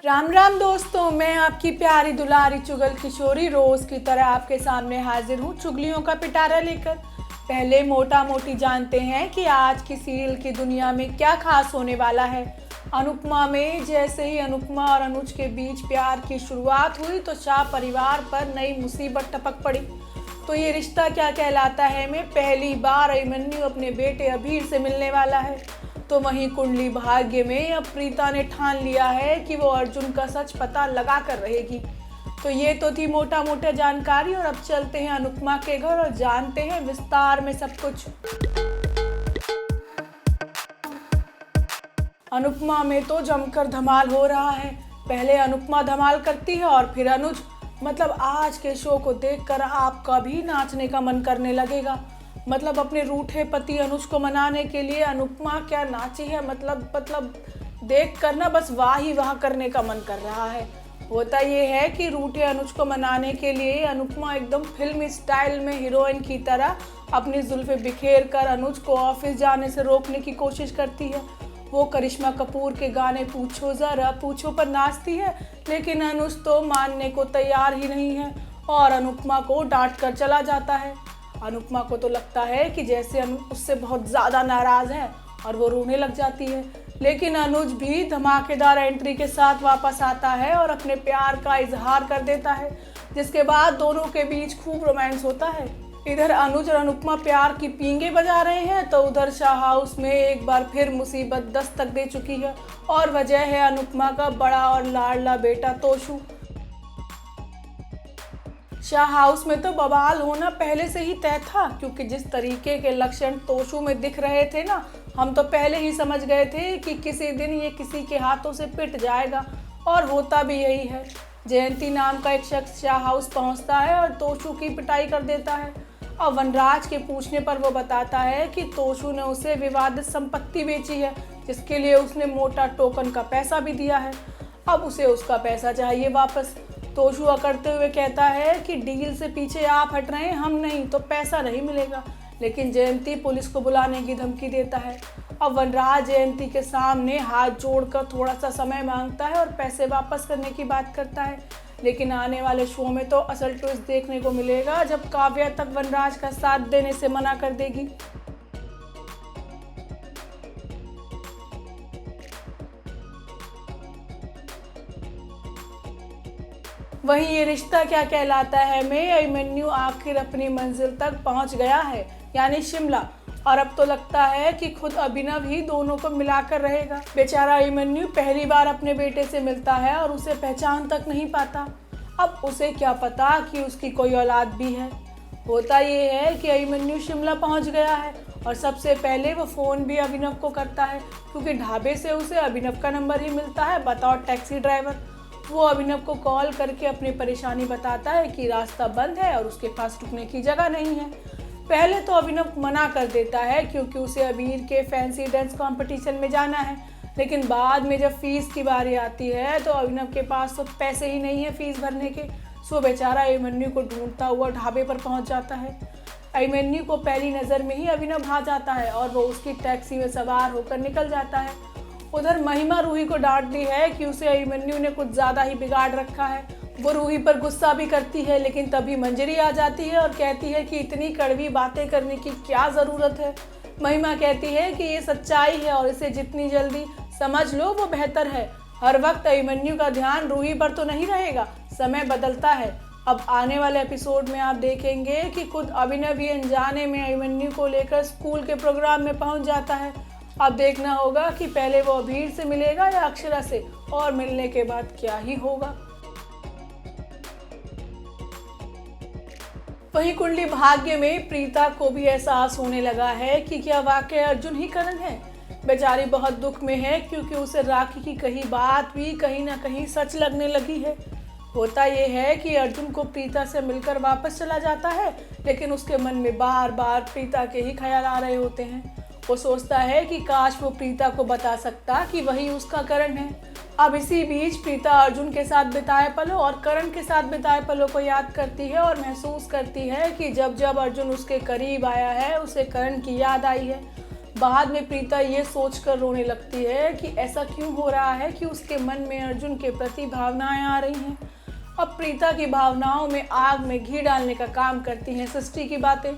राम राम दोस्तों, मैं आपकी प्यारी दुलारी चुगल किशोरी रोज की तरह आपके सामने हाजिर हूँ चुगलियों का पिटारा लेकर। पहले मोटा मोटी जानते हैं कि आज की सीरियल की दुनिया में क्या खास होने वाला है। अनुपमा में जैसे ही अनुपमा और अनुज के बीच प्यार की शुरुआत हुई तो शाह परिवार पर नई मुसीबत टपक पड़ी। तो ये रिश्ता क्या कहलाता है में पहली बार अभिमन्यु अपने बेटे अभीर से मिलने वाला है। तो वहीं कुंडली भाग्य में अब प्रीता ने ठान लिया है कि वो अर्जुन का सच पता लगा कर रहेगी। तो ये तो थी मोटा मोटा जानकारी, और अब चलते हैं अनुपमा के घर और जानते हैं विस्तार में सब कुछ। अनुपमा में तो जमकर धमाल हो रहा है। पहले अनुपमा धमाल करती है और फिर अनुज। मतलब आज के शो को देखकर आपका भी नाचने का मन करने लगेगा। मतलब अपने रूठे पति अनुज को मनाने के लिए अनुपमा क्या नाची है। मतलब देख कर ना बस वाह ही वाह करने का मन कर रहा है। होता ये है कि रूठे अनुज को मनाने के लिए अनुपमा एकदम फिल्मी स्टाइल में हीरोइन की तरह अपनी जुल्फे बिखेर कर अनुज को ऑफिस जाने से रोकने की कोशिश करती है। वो करिश्मा कपूर के गाने पूछो ज़रा पूछो पर नाचती है, लेकिन अनुज तो मानने को तैयार ही नहीं है और अनुपमा को डांट कर चला जाता है। अनुपमा को तो लगता है कि जैसे अनुज उससे बहुत ज़्यादा नाराज़ है और वो रोने लग जाती है, लेकिन अनुज भी धमाकेदार एंट्री के साथ वापस आता है और अपने प्यार का इजहार कर देता है, जिसके बाद दोनों के बीच खूब रोमांस होता है। इधर अनुज और अनुपमा प्यार की पींगे बजा रहे हैं तो उधर शाह हाउस में एक बार फिर मुसीबत दस्तक दे चुकी है, और वजह है अनुपमा का बड़ा और लाडला बेटा तोशु। शाह हाउस में तो बवाल होना पहले से ही तय था, क्योंकि जिस तरीके के लक्षण तोशु में दिख रहे थे ना, हम तो पहले ही समझ गए थे कि किसी दिन ये किसी के हाथों से पिट जाएगा, और होता भी यही है। जयंती नाम का एक शख्स शाह हाउस पहुंचता है और तोशु की पिटाई कर देता है। और वनराज के पूछने पर वो बताता है कि तोशु ने उसे विवादित संपत्ति बेची है, जिसके लिए उसने मोटा टोकन का पैसा भी दिया है। अब उसे उसका पैसा चाहिए वापस। तोशु अकड़ते हुए कहता है कि डील से पीछे आप हट रहे हैं, हम नहीं तो पैसा नहीं मिलेगा। लेकिन जयंती पुलिस को बुलाने की धमकी देता है। अब वनराज जयंती के सामने हाथ जोड़कर थोड़ा सा समय मांगता है और पैसे वापस करने की बात करता है। लेकिन आने वाले शो में तो असल ट्विस्ट देखने को मिलेगा, जब काव्या तक वनराज का साथ देने से मना कर देगी। वहीं ये रिश्ता क्या कहलाता है में अभिमन्यु आखिर अपनी मंजिल तक पहुंच गया है, यानी शिमला। और अब तो लगता है कि खुद अभिनव ही दोनों को मिलाकर रहेगा। बेचारा अभिमन्यु पहली बार अपने बेटे से मिलता है और उसे पहचान तक नहीं पाता। अब उसे क्या पता कि उसकी कोई औलाद भी है। होता ये है कि अभिमन्यु शिमला पहुंच गया है और सबसे पहले वो फ़ोन भी अभिनव को करता है, क्योंकि ढाबे से उसे अभिनव का नंबर ही मिलता है बतौर टैक्सी ड्राइवर। वो अभिनव को कॉल करके अपनी परेशानी बताता है कि रास्ता बंद है और उसके पास रुकने की जगह नहीं है। पहले तो अभिनव मना कर देता है, क्योंकि उसे अबीर के फैंसी डांस कंपटीशन में जाना है। लेकिन बाद में जब फीस की बारी आती है तो अभिनव के पास तो पैसे ही नहीं है फीस भरने के। सो बेचारा अभिमन्यु को ढूंढता हुआ ढाबे पर पहुंच जाता है। अभिमन्यु को पहली नज़र में ही अभिनव भा जाता है और वो उसकी टैक्सी में सवार होकर निकल जाता है। उधर महिमा रूही को डांटती है कि उसे अभिमन्यु ने कुछ ज़्यादा ही बिगाड़ रखा है। वो रूही पर गुस्सा भी करती है, लेकिन तभी मंजरी आ जाती है और कहती है कि इतनी कड़वी बातें करने की क्या ज़रूरत है। महिमा कहती है कि ये सच्चाई है और इसे जितनी जल्दी समझ लो वो बेहतर है। हर वक्त अभिमन्यु का ध्यान रूही पर तो नहीं रहेगा, समय बदलता है। अब आने वाले एपिसोड में आप देखेंगे कि खुद अभिनव ही अनजाने में अभिमन्यु को लेकर स्कूल के प्रोग्राम में पहुंच जाता है। अब देखना होगा कि पहले वो अभीर से मिलेगा या अक्षरा से, और मिलने के बाद क्या ही होगा। वहीं कुंडली भाग्य में प्रीता को भी एहसास होने लगा है कि क्या वाकई अर्जुन ही करण है। बेचारी बहुत दुख में है, क्योंकि उसे राखी की कही बात भी कहीं ना कहीं सच लगने लगी है। होता ये है कि अर्जुन को प्रीता से मिलकर वापस चला जाता है, लेकिन उसके मन में बार बार प्रीता के ही ख्याल आ रहे होते हैं। वो सोचता है कि काश वो प्रीता को बता सकता कि वही उसका करण है। अब इसी बीच प्रीता अर्जुन के साथ बिताए पलों और करण के साथ बिताए पलों को याद करती है और महसूस करती है कि जब जब अर्जुन उसके करीब आया है उसे करण की याद आई है। बाद में प्रीता ये सोचकर रोने लगती है कि ऐसा क्यों हो रहा है कि उसके मन में अर्जुन के प्रति भावनाएं आ रही हैं। अब प्रीता की भावनाओं में आग में घी डालने का काम करती हैं सृष्टि की बातें,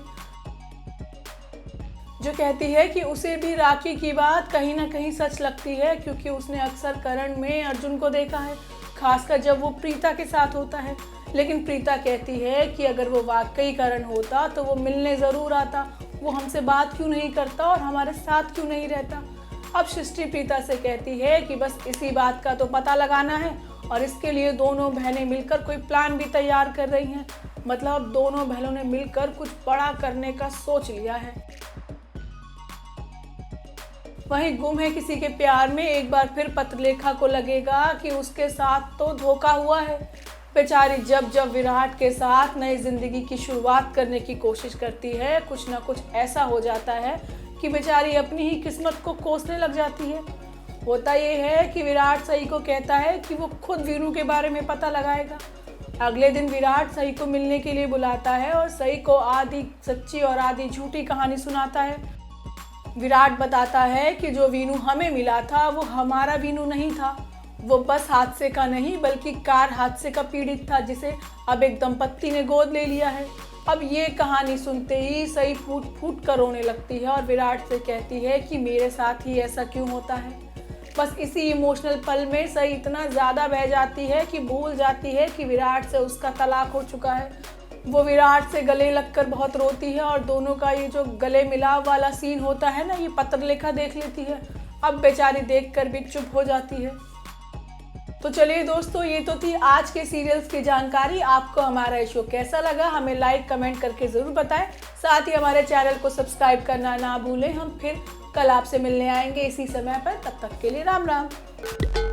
जो कहती है कि उसे भी राखी की बात कहीं ना कहीं सच लगती है, क्योंकि उसने अक्सर करण में अर्जुन को देखा है, खासकर जब वो प्रीता के साथ होता है। लेकिन प्रीता कहती है कि अगर वो वाकई करण होता तो वो मिलने ज़रूर आता, वो हमसे बात क्यों नहीं करता और हमारे साथ क्यों नहीं रहता। अब सृष्टि प्रीता से कहती है कि बस इसी बात का तो पता लगाना है, और इसके लिए दोनों बहनें मिलकर कोई प्लान भी तैयार कर रही हैं। मतलब अब दोनों बहनों ने मिलकर कुछ बड़ा करने का सोच लिया है। वहीं गुम है किसी के प्यार में एक बार फिर पत्रलेखा को लगेगा कि उसके साथ तो धोखा हुआ है। बेचारी जब जब विराट के साथ नई जिंदगी की शुरुआत करने की कोशिश करती है, कुछ ना कुछ ऐसा हो जाता है कि बेचारी अपनी ही किस्मत को कोसने लग जाती है। होता ये है कि विराट सई को कहता है कि वो खुद वीरू के बारे में पता लगाएगा। अगले दिन विराट सई को मिलने के लिए बुलाता है और सई को आधी सच्ची और आधी झूठी कहानी सुनाता है। विराट बताता है कि जो वीनू हमें मिला था वो हमारा वीनू नहीं था, वो बस हादसे का नहीं बल्कि कार हादसे का पीड़ित था, जिसे अब एक दंपत्ति ने गोद ले लिया है। अब ये कहानी सुनते ही सई फूट फूट कर रोने लगती है और विराट से कहती है कि मेरे साथ ही ऐसा क्यों होता है। बस इसी इमोशनल पल में सई इतना ज़्यादा बह जाती है कि भूल जाती है कि विराट से उसका तलाक हो चुका है। वो विराट से गले लगकर बहुत रोती है और दोनों का ये जो गले मिलाव वाला सीन होता है ना, ये पत्रलेखा देख लेती है। अब बेचारी देखकर भी चुप हो जाती है। तो चलिए दोस्तों, ये तो थी आज के सीरियल्स की जानकारी। आपको हमारा शो कैसा लगा हमें लाइक कमेंट करके ज़रूर बताएं। साथ ही हमारे चैनल को सब्सक्राइब करना ना भूलें। हम फिर कल आपसे मिलने आएंगे इसी समय पर। तब तक के लिए राम राम।